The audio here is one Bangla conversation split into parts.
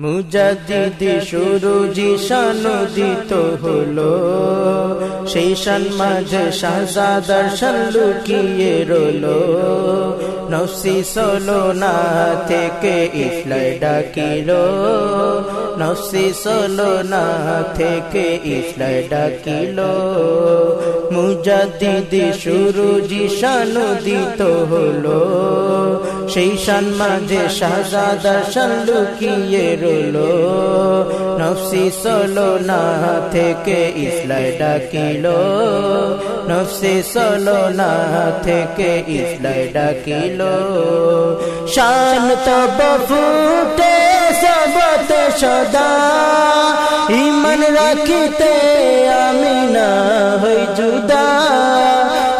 মুজাদ্দিদ সুরুজি সনোদিত হলো, সেই শান মাঝে শাহজাদার শান লুকিয়ে রলো। নফসি সলোনা থেকে ইসলাই ডাকিলো, নফসি সলোনা থেকে ইসলাই ডাকিলো। মুজাদ্দিদ সুরুজি সনোদিত হলো, সেই শান মাঝে শাহজাদার শান লুকিয়ে রলো। নফসি সলোনা থেকে ইসলাই ডাকিলো, নফসি সলোনা থেকে ইসলাই ডাকিলো। শান তব ফুটে সবত সদা, ঈমান রাখিতে আমি না হই জুদা।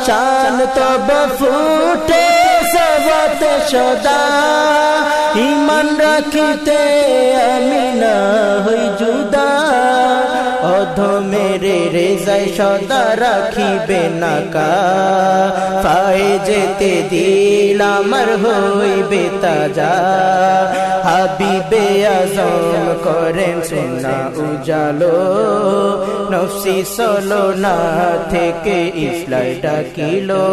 শান তব ফুটে সবত সদা, ঈমান রাখিতে আমি না হই জুদা। অধমেরে রেজায় সদা রাখিবে না কা, পায়ে যেতে দিল আমার হইবে তাজা। হাবিবে আজম করেন সোনা উজালো, নফসি সলোনা থেকে ইসলাই ডাকিলো।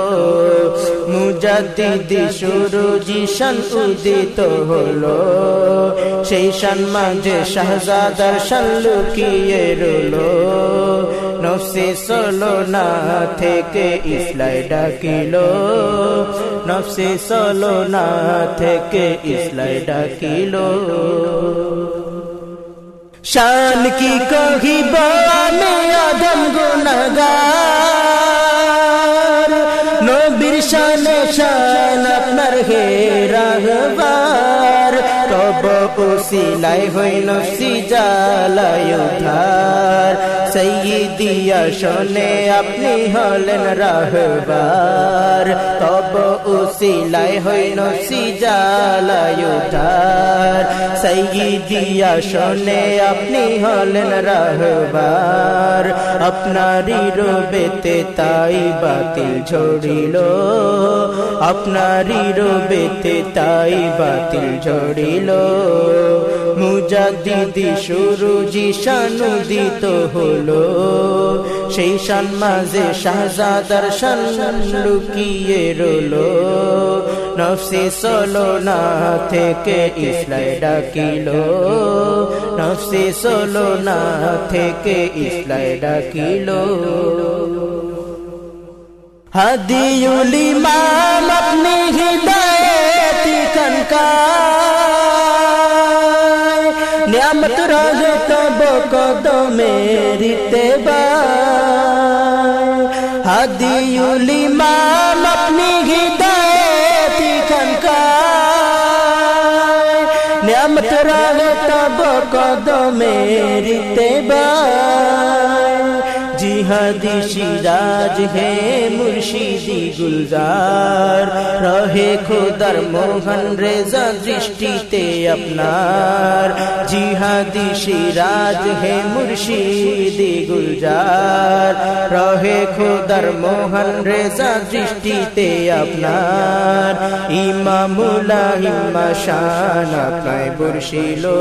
মুজাদ্দিদ সুরুজি শান উদিত হলো, সেই শান মাঝে শাহজাদার শান লুকিয়ে রলো। নফসি সলোনা থেকে ইসলাই ডাকিলো, নফসি সলোনা থেকে ইসলাই ডাকিলো। শান কি কহিব আমি আদম গুনাহগার, নবীর শানে শান আপনার হে রাহবার। তব উসিলাই হই নফসি জালায় উদ্ধার, সাইয়্যিদিয়া শোনে আপনি হলেন রাহবার। তব উসিলাই হই নফসি জালায় উদ্ধার, সাইয়্যিদিয়া শোনে আপনি হলেন রাহবার। আপনারই রবেতে তাই বাতিল ঝরিল, আপনারই রবেতে তাই বাতিল ঝরিল। মুজাদ্দিদ সুরুজি সনোদিত হলো, সেই শান মাঝে শাহজাদার শান লুকিয়ে রলো। নফসি সলোনা থেকে ইসলাই ডাকিলো, নফসি সলোনা থেকে ইসলাই ডাকিলো। হাদিউল ইমাম আপনি হিদায়ত কনকায়, নিয়ামত রাহে তব কদমের ইত্তেবায়। হাদিউল ইমাম আপনি হিদায়ত কনকায়, নিয়ামত রাহে তব কদমের ইত্তেবায়। জিহাদি সিরাজ হে মুর্শিদি গুলজার, রহে খোদার মোহন রেজা দৃষ্টিতে আপনার। জিহাদি সিরাজ হে মুর্শিদি গুলজার, রহে খোদার মোহন রেজা দৃষ্টিতে আপনার। ইমামুলা হিম্মা শান আপনায় বর্ষিলো,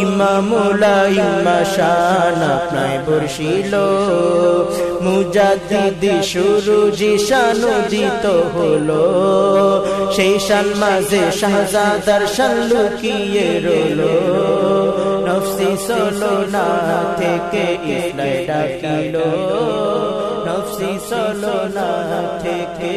ইমামুলা হিম্মা শান আপনায় বর্ষিলো। মুজাদ্দিদ সুরুজি সনোদিত হলো, সেই শান মাঝে শাহজাদার শান লুকিয়ে রলো। নফসি সলোনা থেকে ইসলাই ডাকিলো, নফসি সলোনা থেকে